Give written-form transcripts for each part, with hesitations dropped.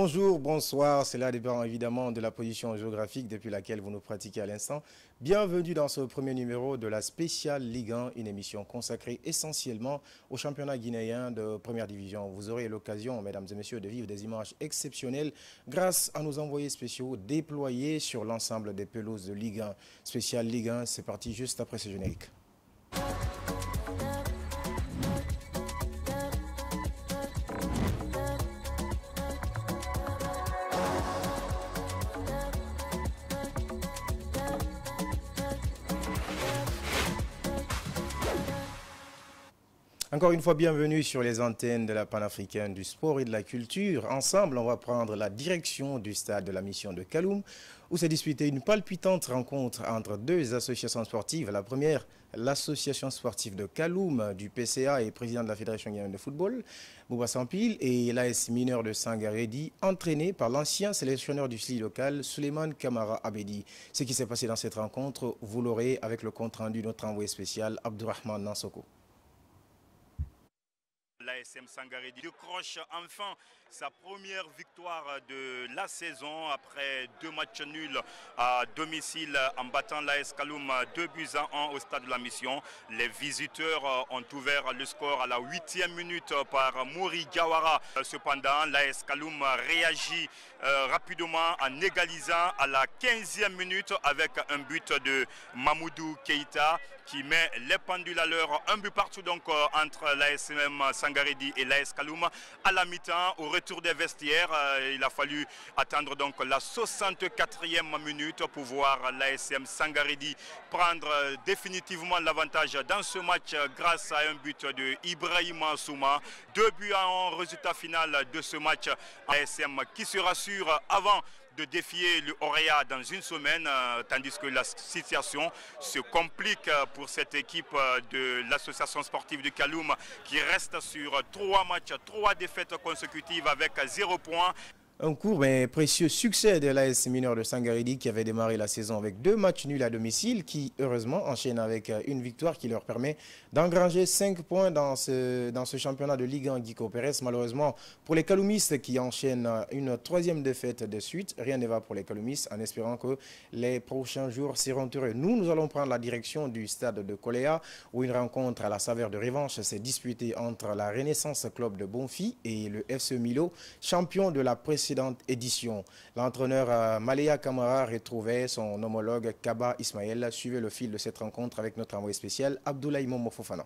Bonjour, bonsoir, cela dépend évidemment de la position géographique depuis laquelle vous nous pratiquez à l'instant. Bienvenue dans ce premier numéro de la spéciale Ligue 1, une émission consacrée essentiellement au championnat guinéen de première division. Vous aurez l'occasion, mesdames et messieurs, de vivre des images exceptionnelles grâce à nos envoyés spéciaux déployés sur l'ensemble des pelouses de Ligue 1. Spéciale Ligue 1, c'est parti juste après ce générique. Encore une fois, bienvenue sur les antennes de la panafricaine du sport et de la culture. Ensemble, on va prendre la direction du stade de la mission de Kaloum, où s'est disputée une palpitante rencontre entre deux associations sportives. La première, l'association sportive de Kaloum du PCA et président de la Fédération guinéenne de football, Bouba Sampil, et l'AS Mineur de Sangaredi, entraîné par l'ancien sélectionneur du SLI local, Suleiman Kamara Abedi. Ce qui s'est passé dans cette rencontre, vous l'aurez avec le compte-rendu de notre envoyé spécial, Abdourahmane Nansoko. L'ASM Sangaredi décroche enfin sa première victoire de la saison après 2 matchs nuls à domicile en battant l'AS Kaloum 2-1 au stade de la mission. Les visiteurs ont ouvert le score à la 8e minute par Mouri Gawara. Cependant, l'AS Kaloum réagit rapidement en égalisant à la 15e minute avec un but de Mamoudou Keita qui met les pendules à l'heure. Un but partout donc entre l'ASM Sangaredi et l'AS Kaloum. À la mi-temps, au retour des vestiaires, il a fallu attendre donc la 64e minute pour voir l'ASM Sangaredi prendre définitivement l'avantage dans ce match grâce à un but de Ibrahima Souma. 2-1, résultat final de ce match. ASM qui se rassure avant de défier le Orea dans une semaine, tandis que la situation se complique pour cette équipe de l'association sportive de Kaloum qui reste sur 3 matchs, 3 défaites consécutives avec 0 points. Un court mais précieux succès de l'AS Mineur de Sangaredi qui avait démarré la saison avec 2 matchs nuls à domicile qui heureusement enchaîne avec une victoire qui leur permet d'engranger 5 points dans ce championnat de Ligue 1 Guico Pérez. Malheureusement pour les Kaloumistes qui enchaînent une 3e défaite de suite, rien ne va pour les Kaloumistes en espérant que les prochains jours seront heureux. Nous allons prendre la direction du stade de Koléa où une rencontre à la saveur de revanche s'est disputée entre la Renaissance Club de Bonfi et le FC Milo, champion de la précédente édition. L'entraîneur Maléa Kamara retrouvait son homologue Kaba Ismaël. Suivez le fil de cette rencontre avec notre envoyé spécial Abdoulaye Momo Fofana.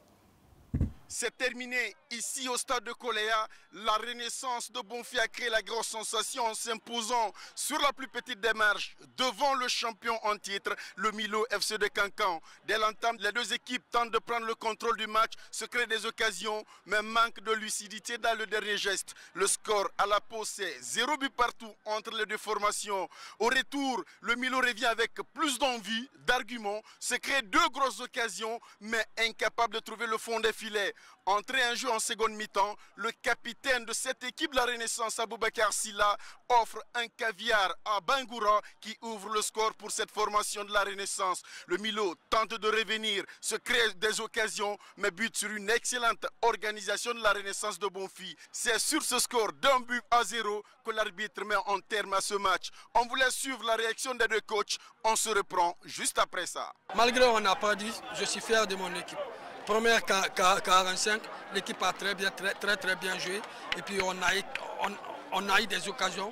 C'est terminé ici au stade de Koléa. La Renaissance de Bonfi a créé la grosse sensation en s'imposant sur la plus petite des marches devant le champion en titre, le Milo FC de Cancan. Dès l'entame, les deux équipes tentent de prendre le contrôle du match, se créent des occasions, mais manque de lucidité dans le dernier geste. Le score à la pause, c'est 0 but partout entre les deux formations. Au retour, le Milo revient avec plus d'envie, d'arguments, se crée 2 grosses occasions, mais incapable de trouver le fond des filets. Entré en jeu en seconde mi-temps, le capitaine de cette équipe de la Renaissance, Aboubakar Silla, offre un caviar à Bangoura qui ouvre le score pour cette formation de la Renaissance. Le Milo tente de revenir, se crée des occasions, mais bute sur une excellente organisation de la Renaissance de Bonfi. C'est sur ce score d'1-0 que l'arbitre met en terme à ce match. On voulait suivre la réaction des deux coachs, on se reprend juste après ça. Malgré on n'a pas dit, je suis fier de mon équipe. Première 45, l'équipe a très bien joué. Et puis on a eu des occasions,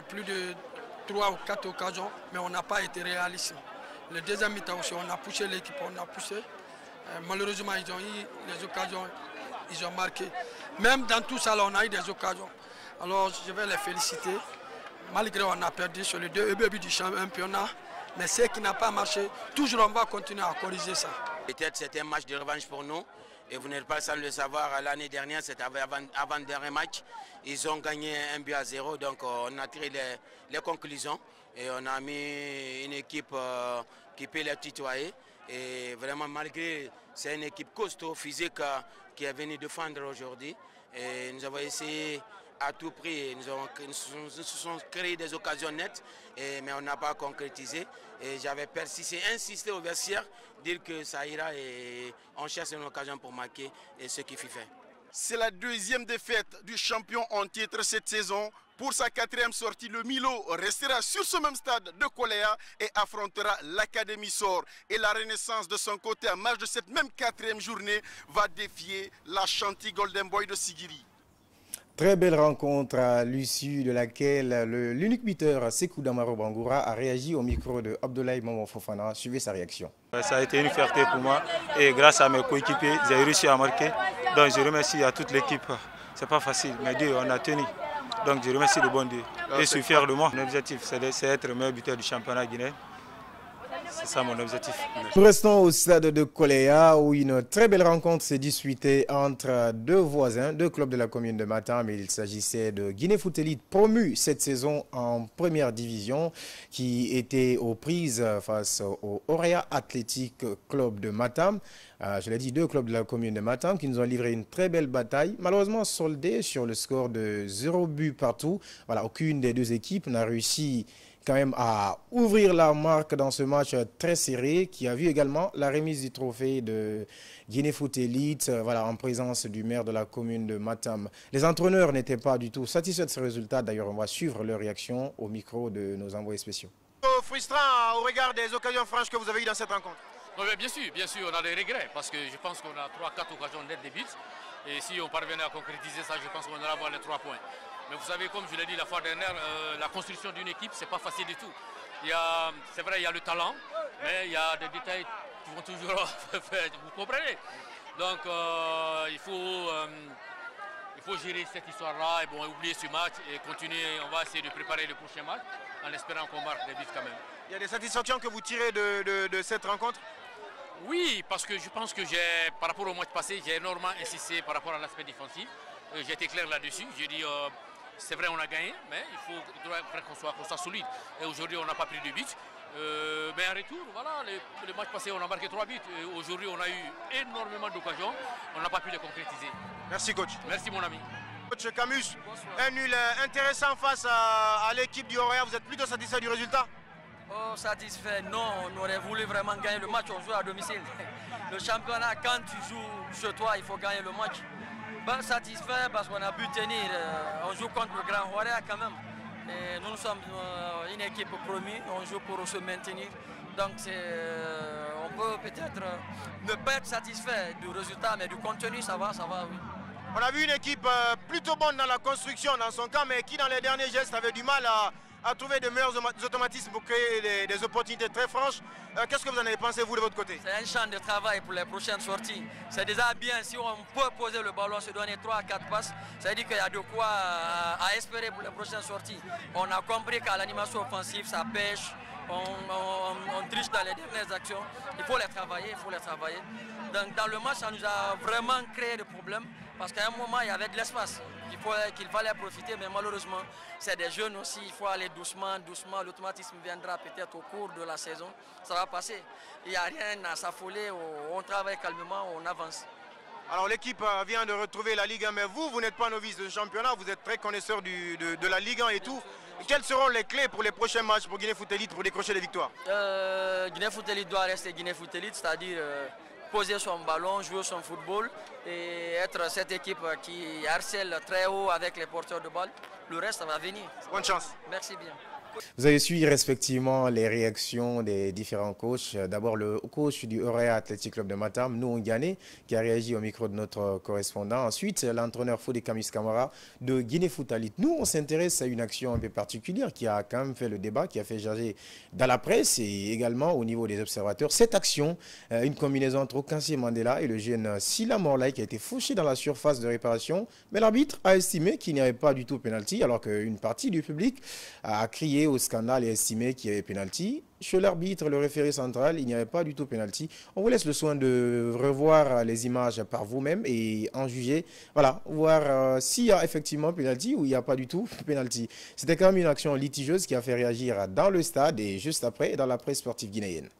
plus de 3 ou 4 occasions, mais on n'a pas été réaliste. Le deuxième mi-temps aussi, on a poussé l'équipe, on a poussé. Malheureusement, ils ont eu les occasions, ils ont marqué. Même dans tout ça, là, on a eu des occasions. Alors je vais les féliciter. Malgré on a perdu sur le début du championnat, mais ce qui n'a pas marché, toujours on va continuer à corriger ça. Peut-être c'était un match de revanche pour nous et vous n'êtes pas sans le savoir, l'année dernière, c'était avant-dernier match, ils ont gagné 1-0, donc on a tiré les conclusions et on a mis une équipe qui peut les tutoyer et vraiment malgré c'est une équipe costaud, physique qui est venue défendre aujourd'hui et nous avons essayé à tout prix, nous avons créé des occasions nettes, mais on n'a pas concrétisé. Et j'avais persisté, insisté au vestiaire, dire que ça ira et on cherche une occasion pour marquer et ce qui fut fait. C'est la 2e défaite du champion en titre cette saison. Pour sa 4e sortie, le Milo restera sur ce même stade de Koléa et affrontera l'Académie Sor. Et la Renaissance de son côté, à marge de cette même 4e journée, va défier la Chanty Golden Boy de Sigiri. Très belle rencontre à l'issue de laquelle l'unique buteur Sekou Damaro Bangoura a réagi au micro de Abdoulaye Maman Fofana. Suivez sa réaction. Ça a été une fierté pour moi et grâce à mes coéquipiers, j'ai réussi à marquer. Donc je remercie à toute l'équipe. C'est pas facile, mais Dieu, on a tenu. Donc je remercie le bon Dieu. Et je suis fier de moi. Mon objectif, c'est d'être le meilleur buteur du championnat guinéen. C'est ça mon objectif. Nous restons au stade de Koléa où une très belle rencontre s'est disputée entre deux voisins, deux clubs de la commune de Matam. Il s'agissait de Guinée Foot Elite, promu cette saison en première division, qui était aux prises face au Auréa Athletic Club de Matam. Je l'ai dit, deux clubs de la commune de Matam qui nous ont livré une très belle bataille, malheureusement soldée sur le score de 0 but partout. Voilà, aucune des deux équipes n'a réussi quand même à ouvrir la marque dans ce match très serré qui a vu également la remise du trophée de Guinée Foot Elite, voilà, en présence du maire de la commune de Matam. Les entraîneurs n'étaient pas du tout satisfaits de ce résultat. D'ailleurs, on va suivre leur réaction au micro de nos envoyés spéciaux. Frustrant au regard des occasions franches que vous avez eues dans cette rencontre? Oui, bien sûr, on a des regrets parce que je pense qu'on a 3-4 occasions net de buts. Et si on parvenait à concrétiser ça, je pense qu'on allait avoir les 3 points. Mais vous savez, comme je l'ai dit la fois dernière, la construction d'une équipe, c'est pas facile du tout. C'est vrai, il y a le talent, mais il y a des détails qui vont toujours faire, vous comprenez. Donc il faut gérer cette histoire-là et bon, oublier ce match et continuer. On va essayer de préparer le prochain match en espérant qu'on marque des buts quand même. Il y a des satisfactions que vous tirez de cette rencontre? Oui, parce que je pense que par rapport au match passé, j'ai énormément insisté par rapport à l'aspect défensif. J'ai été clair là-dessus. J'ai dit, c'est vrai, on a gagné, mais il faudrait qu'on soit solide. Et aujourd'hui, on n'a pas pris de but. Mais en retour, voilà, le match passé, on a marqué 3 buts. Aujourd'hui, on a eu énormément d'occasions. On n'a pas pu les concrétiser. Merci, coach. Merci, mon ami. Coach Camus, un nul intéressant face à l'équipe du Auréa. Vous êtes plutôt satisfait du résultat? Oh, satisfait, non, on aurait voulu vraiment gagner le match, on joue à domicile. Le championnat, quand tu joues chez toi, il faut gagner le match. Ben, satisfait parce qu'on a pu tenir, on joue contre le Grand Auréa quand même. Et nous sommes une équipe promue, on joue pour se maintenir. Donc on peut peut-être ne pas être satisfait du résultat, mais du contenu, ça va, oui. On a vu une équipe plutôt bonne dans la construction dans son camp, mais qui dans les derniers gestes avait du mal à trouver de meilleurs automatismes pour créer des opportunités très franches. Qu'est-ce que vous en avez pensé, vous, de votre côté? C'est un champ de travail pour les prochaines sorties. C'est déjà bien, si on peut poser le ballon, se donner 3 à 4 passes, ça veut dire qu'il y a de quoi à espérer pour les prochaines sorties. On a compris qu'à l'animation offensive, ça pêche, on triche dans les dernières actions. Il faut les travailler, Donc dans le match, ça nous a vraiment créé des problèmes, parce qu'à un moment, il y avait de l'espace. Qu'il fallait profiter, mais malheureusement, c'est des jeunes aussi, il faut aller doucement, l'automatisme viendra peut-être au cours de la saison, ça va passer. Il n'y a rien à s'affoler, on travaille calmement, on avance. Alors l'équipe vient de retrouver la Ligue 1, mais vous n'êtes pas novice de championnat, vous êtes très connaisseur de la Ligue 1 et tout. Quelles seront les clés pour les prochains matchs pour Guinée Foot Elite pour décrocher des victoires? Guinée Foot Elite doit rester Guinée Foot Elite, c'est-à-dire poser son ballon, jouer son football et être cette équipe qui harcèle très haut avec les porteurs de balle. Le reste, ça va venir. Bonne chance. Merci bien. Vous avez suivi respectivement les réactions des différents coachs. D'abord le coach du Auréa Athletic Club de Matam, Nouh Ngane, qui a réagi au micro de notre correspondant. Ensuite, l'entraîneur Fodé Camus Camara de Guinée Foot Elite. Nous, on s'intéresse à une action un peu particulière qui a quand même fait le débat, qui a fait jaser dans la presse et également au niveau des observateurs. Cette action, une combinaison entre Okansi Mandela et le jeune Sila Morlaï qui a été fauché dans la surface de réparation. Mais l'arbitre a estimé qu'il n'y avait pas du tout pénalty, alors qu'une partie du public a crié au scandale et estimé qu'il y avait pénalty. Chez l'arbitre, le référé central, il n'y avait pas du tout pénalty. On vous laisse le soin de revoir les images par vous-même et en juger. Voilà, voir s'il y a effectivement pénalty ou il n'y a pas du tout pénalty. C'était quand même une action litigieuse qui a fait réagir dans le stade et juste après dans la presse sportive guinéenne.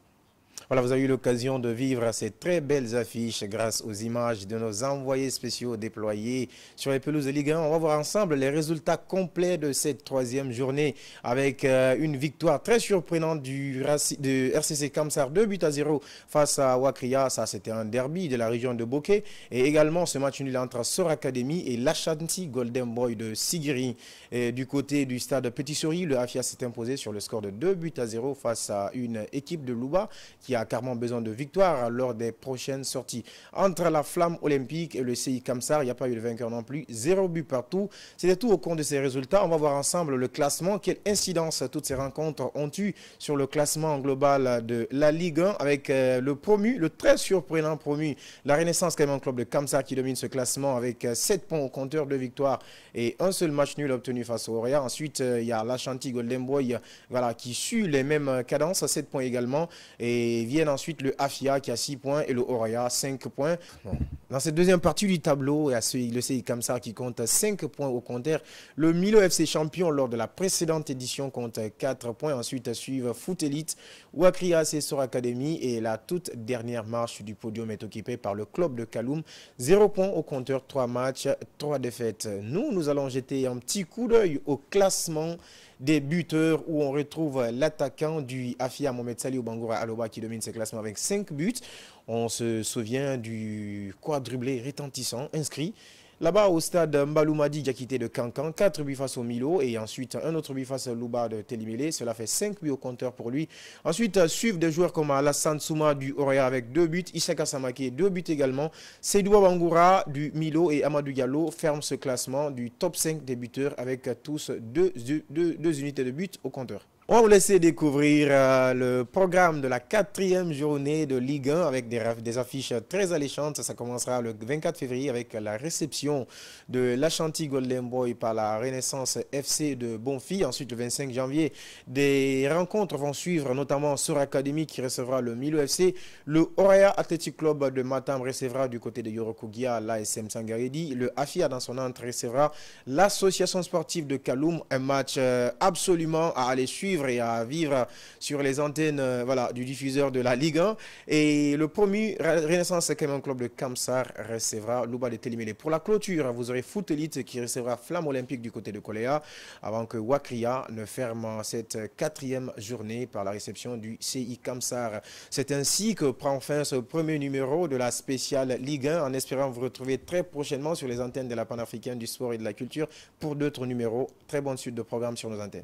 Voilà, vous avez eu l'occasion de vivre ces très belles affiches grâce aux images de nos envoyés spéciaux déployés sur les pelouses de Ligue 1. On va voir ensemble les résultats complets de cette troisième journée avec une victoire très surprenante de RCC Kamsar, 2-0 face à Wakria. Ça, c'était un derby de la région de Bokeh. Et également ce match nul entre Sor Academy et l'Ashanti Golden Boy de Sigiri. Et du côté du stade Petit Souris, le Afia s'est imposé sur le score de 2-0 face à une équipe de Louba qui a carrément besoin de victoire lors des prochaines sorties. Entre la Flamme Olympique et le CI Kamsar, il n'y a pas eu de vainqueur non plus. 0 but partout. C'était tout au compte de ces résultats. On va voir ensemble le classement. Quelle incidence toutes ces rencontres ont eu sur le classement global de la Ligue 1 avec le promu, le très surprenant promu, la Renaissance Cayman Club de Kamsar qui domine ce classement avec 7 points au compteur, 2 victoires et un seul match nul obtenu face au Oria. Ensuite, il y a l'Ashanti Golden Boy voilà, qui suit les mêmes cadences, 7 points également. Et viennent ensuite le Afia qui a 6 points et le Oria 5 points. Bon. Dans cette deuxième partie du tableau, il y a le CI Kamsar qui compte 5 points au compteur. Le Milo FC champion lors de la précédente édition compte 4 points. Ensuite suivent Foot Elite, Wakria AC Sor Academy et la toute dernière marche du podium est occupée par le club de Kaloum. 0 points au compteur, 3 matchs, 3 défaites. Nous allons jeter un petit coup d'œil au classement des buteurs où on retrouve l'attaquant du Afia Mohamed Saliou Bangoura Aloba qui domine ce classement avec 5 buts. On se souvient du quadruplé retentissant inscrit là-bas au stade Mbaloumadi qui a quitté de Cancan, 4 buts face au Milo et ensuite un autre but face à Louba de Télimélé. Cela fait 5 buts au compteur pour lui. Ensuite, suivent des joueurs comme Alassane Souma du Orea avec 2 buts, Isaka Samake 2 buts également. Seydou Bangoura du Milo et Amadou Diallo ferment ce classement du top 5 des buteurs avec tous 2 unités de but au compteur. On va vous laisser découvrir le programme de la 4e journée de Ligue 1 avec des affiches très alléchantes. Ça commencera le 24 février avec la réception de l'Ashanti Golden Boy par la Renaissance FC de Bonfi. Ensuite, le 25 janvier, des rencontres vont suivre, notamment Sor Academy qui recevra le Milo FC. Le Orea Athletic Club de Matam recevra du côté de Yorokogia l'ASM Sangaredi. Le Afia dans son entrée recevra l'association sportive de Kaloum. Un match absolument à aller suivre et à vivre sur les antennes voilà, du diffuseur de la Ligue 1. Et le premier Renaissance Cayman Club de Kamsar recevra Louba de Télimélé. Pour la clôture, vous aurez Foot Elite qui recevra Flamme Olympique du côté de Koléa avant que Wakria ne ferme cette 4e journée par la réception du CI Kamsar. C'est ainsi que prend fin ce premier numéro de la spéciale Ligue 1 en espérant vous retrouver très prochainement sur les antennes de la panafricaine du sport et de la culture pour d'autres numéros. Très bonne suite de programme sur nos antennes.